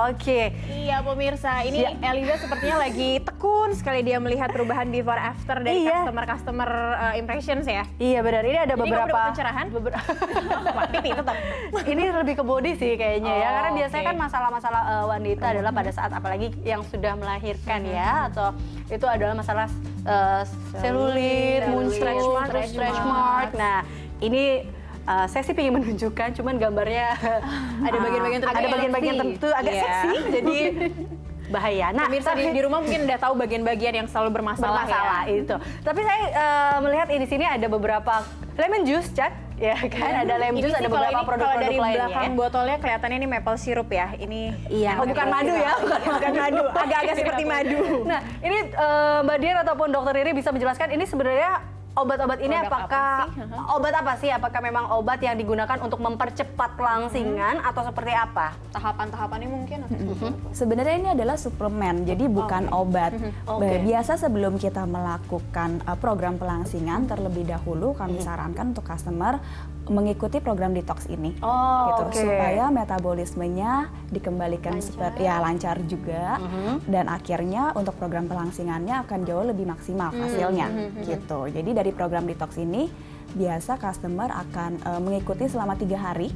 Oke. Iya pemirsa, ini Eliza sepertinya lagi tekun sekali dia melihat perubahan before after dari customer impressions ya. Iya benar, ini ada Jadi beberapa kamu dapat pencerahan? Pipi tetap. Ini lebih ke body sih kayaknya ya, karena biasanya kan masalah-masalah wanita adalah pada saat apalagi yang sudah melahirkan ya, atau itu adalah masalah selulit, muncul, stretch mark. Nah ini saya sih ingin menunjukkan, cuman gambarnya ada bagian-bagian tertentu agak seksi, jadi bahaya. Nah, pemirsa di rumah mungkin udah tahu bagian-bagian yang selalu bermasalah ya. Itu. Tapi saya melihat di sini ada beberapa lemon juice, Cak. Ya kan, ada lemon juice, ada beberapa produk-produk lainnya. Kalau dari belakang botolnya kelihatannya ini maple syrup ya. Ini bukan madu ya, bukan madu, agak-agak seperti madu. Nah, ini Mbak Dian ataupun Dokter Riri bisa menjelaskan ini sebenarnya obat-obat ini apakah obat apa sih? Apakah memang obat yang digunakan untuk mempercepat kelangsingan atau seperti apa? Tahapan-tahapannya mungkin atau Sebenarnya ini adalah suplemen, jadi bukan obat. Biasa sebelum kita melakukan program pelangsingan terlebih dahulu kami sarankan untuk customer mengikuti program detox ini, supaya metabolismenya dikembalikan seperti lancar juga, dan akhirnya untuk program pelangsingannya akan jauh lebih maksimal hasilnya, gitu. Jadi dari program detox ini biasa customer akan mengikuti selama 3 hari,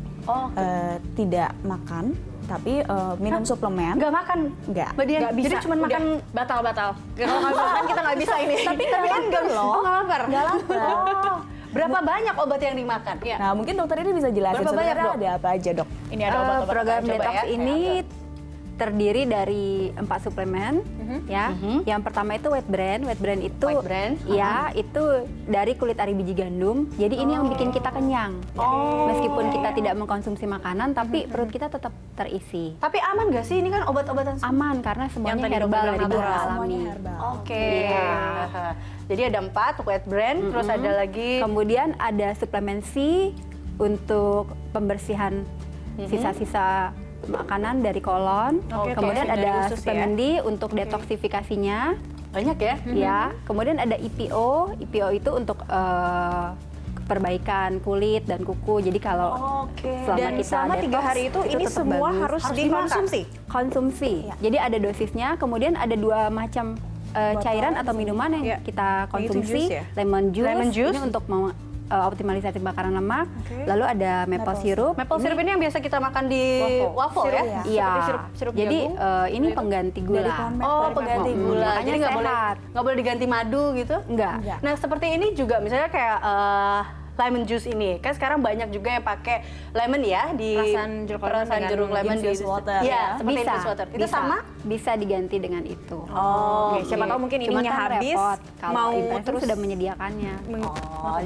tidak makan, tapi minum suplemen. Nggak makan? Nggak. Mbak Dian, nggak bisa. jadi cuma makan batal-batal. Kalau nggak makan kita nggak bisa ini. Tapi kan nggak loh. Nggak lapar. Nggak lapar. Berapa banyak obat yang dimakan? Nah, mungkin dokter ini bisa jelasin Berapa banyak, sebenarnya Dok? ada apa aja, Dok? Ini ada obat-obat program coba detox ya. ini terdiri dari 4 suplemen ya. Yang pertama itu White Brand. White Brand itu White Brand? ya itu dari kulit ari biji gandum. Jadi ini yang bikin kita kenyang. Meskipun kita tidak mengkonsumsi makanan, tapi perut kita tetap terisi. Tapi aman nggak sih? Ini kan obat-obatan Aman karena semuanya tadi herbal bilang dari bahan natural. alami. Semuanya herbal. Oke. Jadi ada 4 White Brand, terus ada lagi Kemudian ada suplemen C untuk pembersihan sisa-sisa makanan dari kolon. Kemudian dari ada usus suplemen D untuk detoksifikasinya. banyak ya. Ya. Kemudian ada EPO. EPO itu untuk perbaikan kulit dan kuku. Jadi kalau selama Dan kita selama 3 detox, hari itu ini tetap semua bagus. harus dikonsumsi. Konsumsi. Jadi ada dosisnya. Kemudian ada 2 macam cairan atau minuman yang kita konsumsi. juice ya? Lemon juice. Ini untuk optimalisasi bakaran lemak. Lalu ada maple syrup. Maple syrup ini yang biasa kita makan di waffle ya? Iya. Seperti sirup Jadi jagung. ini pengganti gula. Pengganti gula. Makanya Jadi sehat. nggak boleh diganti madu gitu? Enggak. Nah seperti ini juga misalnya kayak lemon juice ini, kan sekarang banyak juga yang pakai lemon ya di Perasan jeruk lemon di infused water, ya, seperti Bisa. infused water. Itu bisa. sama? Bisa diganti dengan itu. Oke, siapa tahu mungkin Cuma ininya kan habis, repot. Kalau mau Impression terus sudah menyediakannya.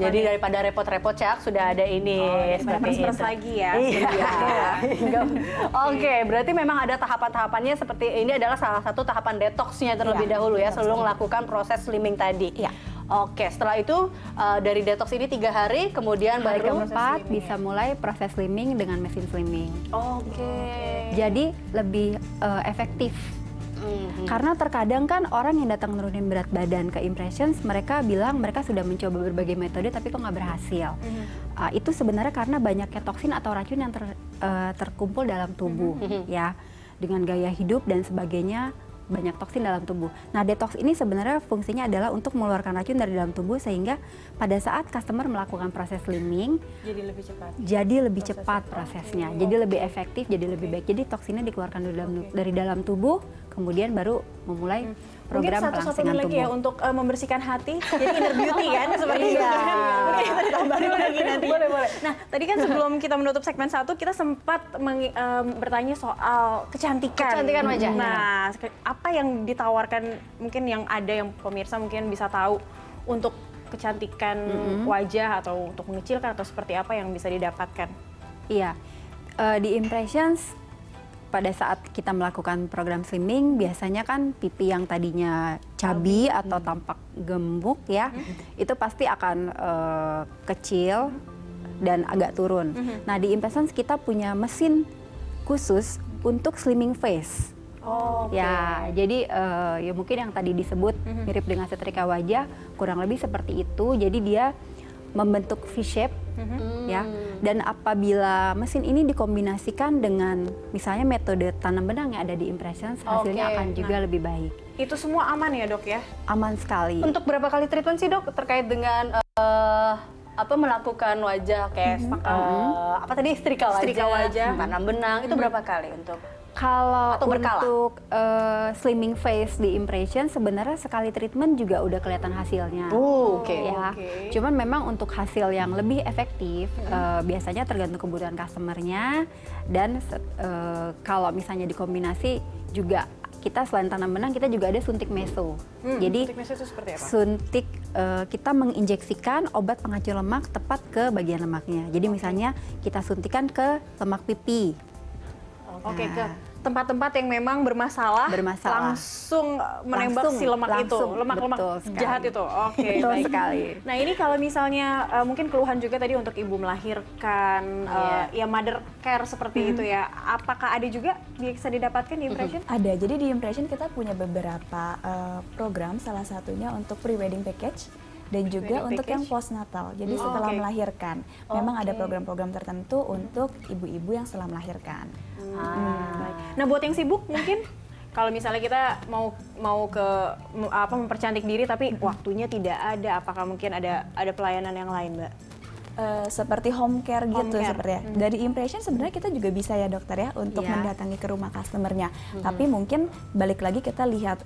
Jadi daripada repot-repot Cak, sudah ada ini seperti itu. Peres lagi ya. Iya. Oke, berarti memang ada tahapan-tahapannya seperti ini adalah salah satu tahapan detoxnya terlebih dahulu ya, sebelum melakukan proses slimming tadi. Iya. Oke, setelah itu dari detox ini 3 hari, kemudian Hari baru keempat bisa mulai proses slimming dengan mesin slimming. Oke. Jadi lebih efektif. Karena terkadang kan orang yang datang nurunin berat badan ke Impressions, mereka bilang mereka sudah mencoba berbagai metode tapi kok nggak berhasil. Itu sebenarnya karena banyaknya toksin atau racun yang terkumpul dalam tubuh, ya, dengan gaya hidup dan sebagainya. Banyak toksin dalam tubuh. Nah, detox ini sebenarnya fungsinya adalah untuk mengeluarkan racun dari dalam tubuh sehingga pada saat customer melakukan proses slimming jadi lebih cepat prosesnya. Jadi lebih efektif, jadi lebih baik. Jadi toksinnya dikeluarkan dari dalam tubuh, kemudian baru memulai program Mungkin pelangsingan satu lagi tubuh. ya untuk membersihkan hati, jadi inner beauty kan seperti itu. Mungkin kita ditambahin lagi nanti. Boleh. Nah, tadi kan sebelum kita menutup segmen 1, kita sempat bertanya soal kecantikan. Kecantikan wajah. Nah, apa yang ditawarkan, mungkin yang ada yang pemirsa mungkin bisa tahu untuk kecantikan wajah atau untuk mengecilkan atau seperti apa yang bisa didapatkan? Iya, di Impressions pada saat kita melakukan program slimming biasanya kan pipi yang tadinya cabi atau tampak gemuk ya, itu pasti akan kecil dan agak turun. Nah, di Impressions kita punya mesin khusus untuk slimming face. Ya, jadi ya mungkin yang tadi disebut mirip dengan setrika wajah, kurang lebih seperti itu. Jadi dia membentuk V-shape ya. Dan apabila mesin ini dikombinasikan dengan misalnya metode tanam benang yang ada di Impressions, hasilnya akan juga lebih baik. Itu semua aman ya dok ya? Aman sekali. Untuk berapa kali treatment sih dok terkait dengan melakukan wajah kayak apa tadi setrika wajah, tanam benang itu berapa kali untuk? Kalau Atau berkala? untuk slimming face di Impression sebenarnya sekali treatment juga udah kelihatan hasilnya. Ya. Cuman memang untuk hasil yang lebih efektif biasanya tergantung kebutuhan customernya dan kalau misalnya dikombinasi juga kita selain tanam benang kita juga ada suntik meso. Jadi suntik meso itu seperti apa? suntik kita menginjeksikan obat penghancur lemak tepat ke bagian lemaknya. Jadi misalnya kita suntikan ke lemak pipi. Oke, ke tempat-tempat yang memang bermasalah. Langsung menembak si lemak itu, lemak-lemak jahat itu. Oke, betul baik. sekali. Nah ini kalau misalnya mungkin keluhan juga tadi untuk ibu melahirkan, ya mother care seperti itu ya. Apakah ada juga bisa didapatkan di Impression? Ada, jadi di Impression kita punya beberapa program, salah satunya untuk pre-wedding package dan juga untuk yang postnatal. Jadi setelah melahirkan, memang ada program-program tertentu untuk ibu-ibu yang setelah melahirkan. Baik. Nah buat yang sibuk mungkin kalau misalnya kita mau ke mempercantik diri tapi waktunya tidak ada, apakah mungkin ada pelayanan yang lain, Mbak? Seperti home care gitu seperti ya. Dari Impression sebenarnya kita juga bisa ya dokter ya untuk mendatangi ke rumah customernya. Tapi mungkin balik lagi kita lihat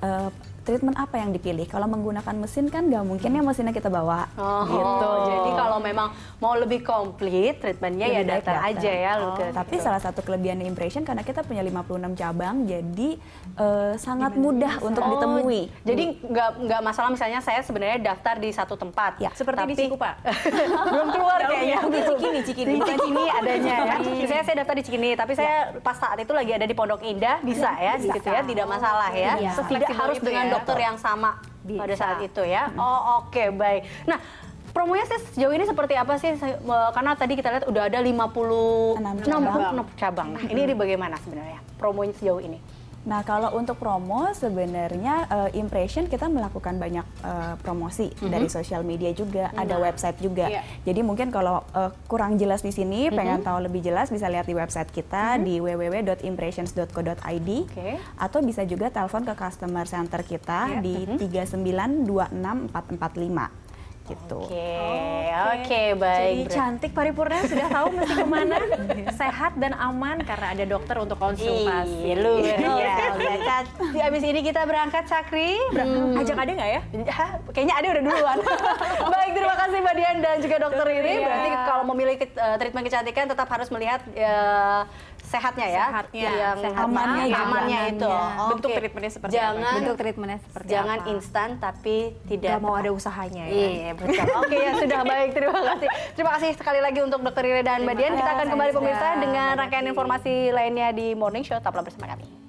treatment apa yang dipilih. Kalau menggunakan mesin kan nggak mungkin ya mesinnya kita bawa. Gitu. Jadi kalau memang mau lebih komplit treatmentnya ya Lebih baik datang datang. aja ya. Tapi salah satu kelebihan Impression karena kita punya 56 cabang, jadi sangat mudah untuk ditemui. Jadi nggak masalah misalnya saya sebenarnya daftar di satu tempat. Ya, seperti di Cikupa. Belum keluar kayaknya. Di Cikini. Di Cikini adanya ya. Misalnya saya daftar di Cikini, tapi saya pas saat itu lagi ada di Pondok Indah, bisa ya di situ ya, tidak masalah ya. Tidak harus dengan dokter yang sama pada saat itu ya. Oh oke, baik. Nah, promonya sih sejauh ini seperti apa sih? Karena tadi kita lihat udah ada 56 cabang. Nah, ini bagaimana sebenarnya promonya sejauh ini? Nah, kalau untuk promo sebenarnya Impression kita melakukan banyak promosi dari sosial media juga, ada website juga. Jadi mungkin kalau kurang jelas di sini, pengen tahu lebih jelas bisa lihat di website kita di www.impressions.co.id atau bisa juga telepon ke customer center kita di 3926445. Gitu. Oke, baik. Jadi cantik paripurna sudah tahu mesti kemana, sehat dan aman karena ada dokter untuk konsultasi. Luar biasa. Abis ini kita berangkat, Cakri. Ajak ada nggak ya? Kayaknya ada udah duluan. Baik, terima kasih Mbak Dian dan juga Dokter Riri. Berarti kalau memilih treatment kecantikan tetap harus melihat sehatnya ya, yang amannya itu. Bentuk treatmentnya seperti apa? Bentuk treatmentnya seperti Jangan instan tapi tidak mau ada usahanya ya. Iya, betul. Oke, ya sudah baik. Terima kasih. Terima kasih sekali lagi untuk Dokter Riri dan Mbak Dian. Kita akan kembali pemirsa dengan rangkaian informasi lainnya di Morning Show. Tetaplah bersama kami.